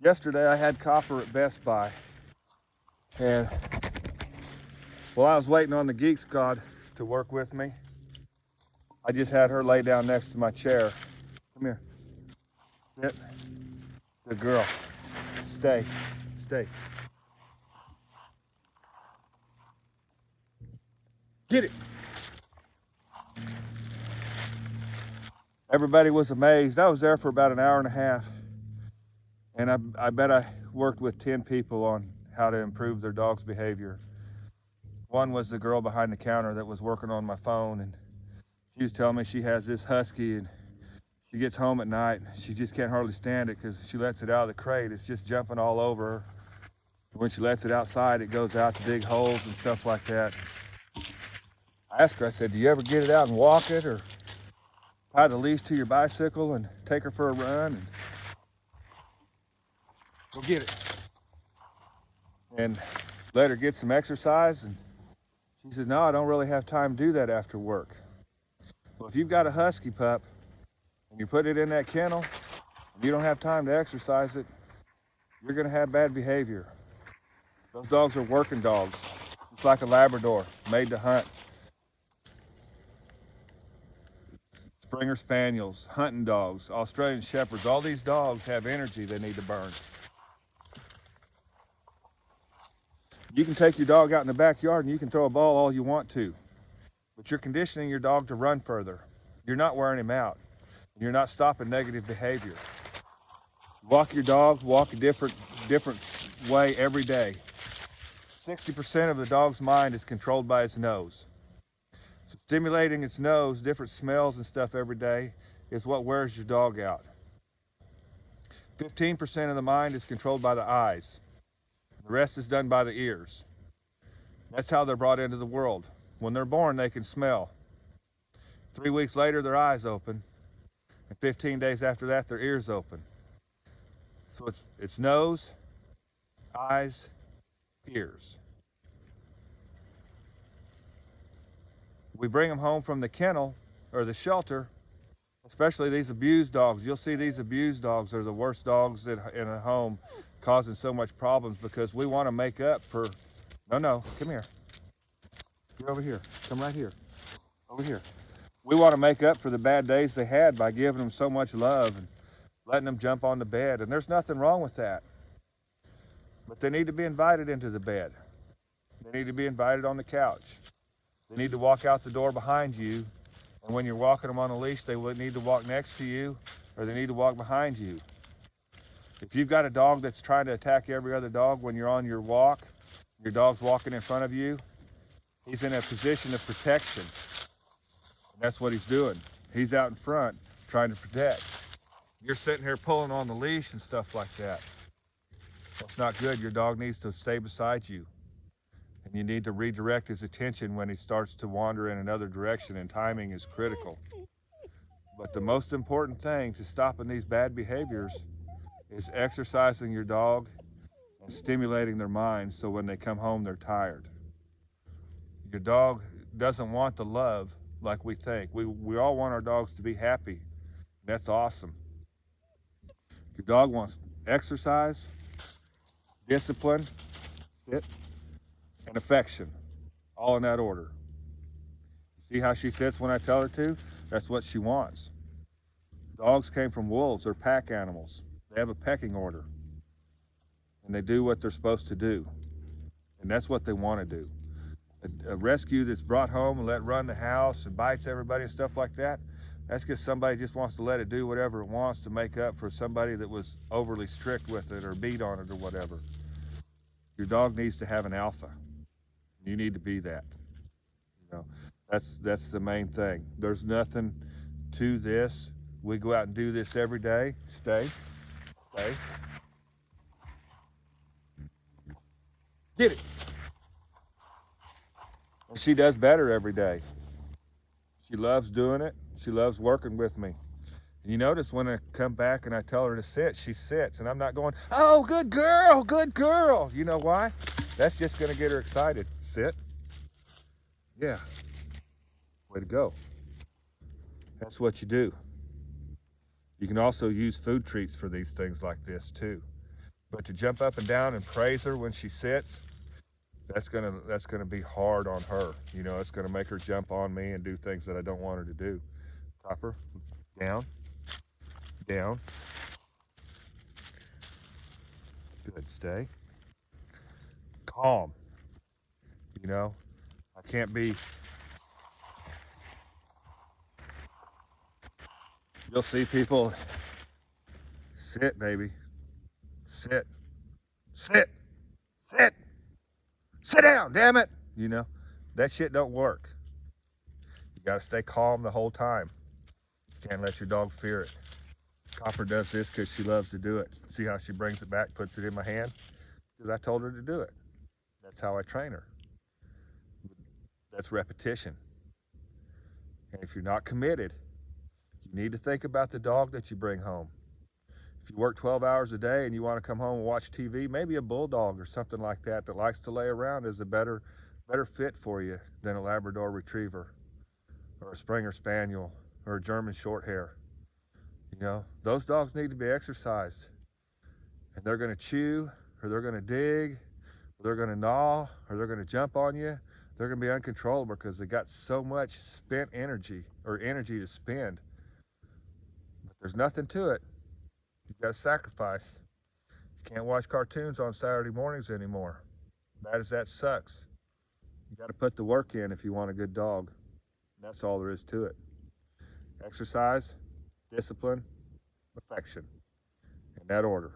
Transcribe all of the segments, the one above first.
Yesterday I had Copper at Best Buy, and while I was waiting on the Geek Squad to work with me, I just had her lay down next to my chair. Come here. Sit. Good girl. Stay. Stay. Get it. Everybody was amazed. I was there for about an hour and a half, and I bet I worked with 10 people on how to improve their dog's behavior. One was the girl behind the counter that was working on my phone, and she was telling me she has this husky, and she gets home at night, she just can't hardly stand it because she lets it out of the crate. It's just jumping all over her. When she lets it outside, it goes out to dig holes and stuff like that. I asked her, I said, do you ever get it out and walk it, or tie the leash to your bicycle and take her for a run and go get it? And let her get some exercise. And she said, no, I don't really have time to do that after work. Well, if you've got a husky pup and you put it in that kennel and you don't have time to exercise it, you're going to have bad behavior. Those dogs are working dogs. It's like a Labrador, made to hunt. Springer Spaniels, hunting dogs, Australian Shepherds, all these dogs have energy they need to burn. You can take your dog out in the backyard and you can throw a ball all you want to, but you're conditioning your dog to run further. You're not wearing him out. You're not stopping negative behavior. Walk your dog, walk a different way every day. 60% of the dog's mind is controlled by its nose. So stimulating its nose, different smells and stuff every day is what wears your dog out. 15% of the mind is controlled by the eyes. The rest is done by the ears. That's how they're brought into the world. When they're born, they can smell. 3 weeks later, their eyes open. And 15 days after that, their ears open. So it's nose, eyes, ears. We bring them home from the kennel or the shelter, especially these abused dogs. You'll see these abused dogs are the worst dogs in a home, causing so much problems because we want to make up for, no, come here. You're over here. Come right here. Over here. We want to make up for the bad days they had by giving them so much love and letting them jump on the bed. And there's nothing wrong with that. But they need to be invited into the bed. They need to be invited on the couch. They need to walk out the door behind you. And when you're walking them on a leash, they would need to walk next to you or they need to walk behind you. If you've got a dog that's trying to attack every other dog when you're on your walk, your dog's walking in front of you, he's in a position of protection. And that's what he's doing. He's out in front trying to protect. You're sitting here pulling on the leash and stuff like that. That's not good. Your dog needs to stay beside you. And you need to redirect his attention when he starts to wander in another direction, and timing is critical. But the most important thing to stopping these bad behaviors is exercising your dog and stimulating their minds so when they come home, they're tired. Your dog doesn't want the love like we think. We all want our dogs to be happy. That's awesome. Your dog wants exercise, discipline, sit, and affection, all in that order. See how she sits when I tell her to? That's what she wants. Dogs came from wolves. They're pack animals. They have a pecking order. And they do what they're supposed to do. And that's what they want to do. A rescue that's brought home and let run the house and bites everybody and stuff like that, that's because somebody just wants to let it do whatever it wants to make up for somebody that was overly strict with it or beat on it or whatever. Your dog needs to have an alpha. You need to be that. You know, that's the main thing. There's nothing to this. We go out and do this every day. Stay. Get it. And she does better every day. She loves doing it. She loves working with me. And you notice when I come back and I tell her to sit, she sits. And I'm not going, oh, good girl, good girl. You know why? That's just going to get her excited. Sit. Yeah. Way to go. That's what you do. You can also use food treats for these things like this too. But to jump up and down and praise her when she sits, that's gonna be hard on her. You know, it's gonna make her jump on me and do things that I don't want her to do. Copper, down, down. Good, stay. Calm. You know, I can't be. You'll see people sit, baby. Sit. Sit. Sit. Sit down, damn it. You know, that shit don't work. You gotta stay calm the whole time. You can't let your dog fear it. Copper does this because she loves to do it. See how she brings it back, puts it in my hand? Because I told her to do it. That's how I train her. That's repetition. And if you're not committed, you need to think about the dog that you bring home. If you work 12 hours a day and you want to come home and watch TV, maybe a bulldog or something like that that likes to lay around is a better fit for you than a Labrador Retriever or a Springer Spaniel or a German Shorthair. You know, those dogs need to be exercised. And they're going to chew, or they're going to dig, or they're going to gnaw, or they're going to jump on you. They're going to be uncontrollable because they got so much spent energy or energy to spend. But there's nothing to it. You got to sacrifice. You can't watch cartoons on Saturday mornings anymore. Bad as that sucks. You got to put the work in if you want a good dog. And that's all there is to it. Exercise, discipline, affection. In that order.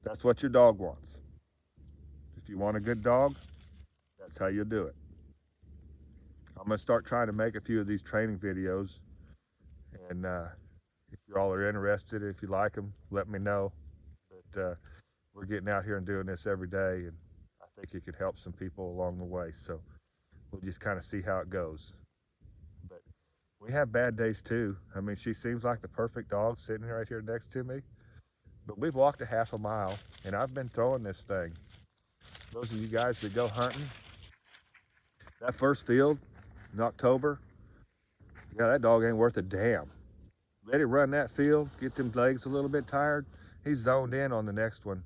That's what your dog wants. If you want a good dog, that's how you do it. I'm going to start trying to make a few of these training videos. And if you all are interested, if you like them, let me know. But we're getting out here and doing this every day, and I think it could help some people along the way. So we'll just kind of see how it goes. But we have bad days too. I mean, she seems like the perfect dog sitting right here next to me. But we've walked a half a mile, and I've been throwing this thing. Those of you guys that go hunting, that first field in October, yeah, that dog ain't worth a damn. Let him run that field, get them legs a little bit tired, he's zoned in on the next one.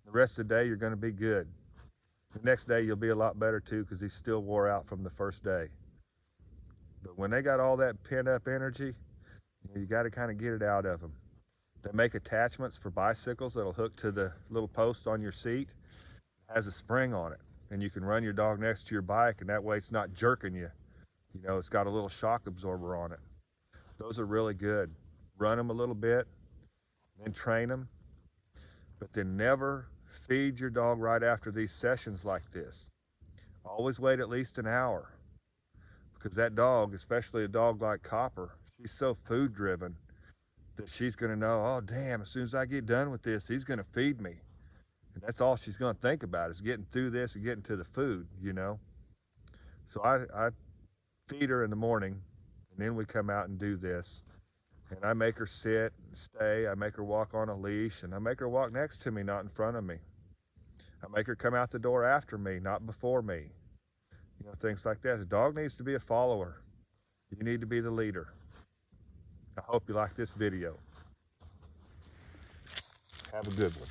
The rest of the day, you're gonna be good. The next day, you'll be a lot better too, because he's still wore out from the first day. But when they got all that pent up energy, you gotta kind of get it out of them. They make attachments for bicycles that'll hook to the little post on your seat. It has a spring on it, and you can run your dog next to your bike, and that way it's not jerking you. You know, it's got a little shock absorber on it. Those are really good. Run them a little bit, then train them, but then never feed your dog right after these sessions like this. Always wait at least an hour, because that dog, especially a dog like Copper, she's so food driven that she's gonna know, oh damn, as soon as I get done with this, he's gonna feed me. And that's all she's gonna think about, is getting through this and getting to the food, you know? So I feed her in the morning, and then we come out and do this. And I make her sit and stay. I make her walk on a leash, and I make her walk next to me, not in front of me. I make her come out the door after me, not before me. You know, things like that. The dog needs to be a follower. You need to be the leader. I hope you like this video. Have a good one.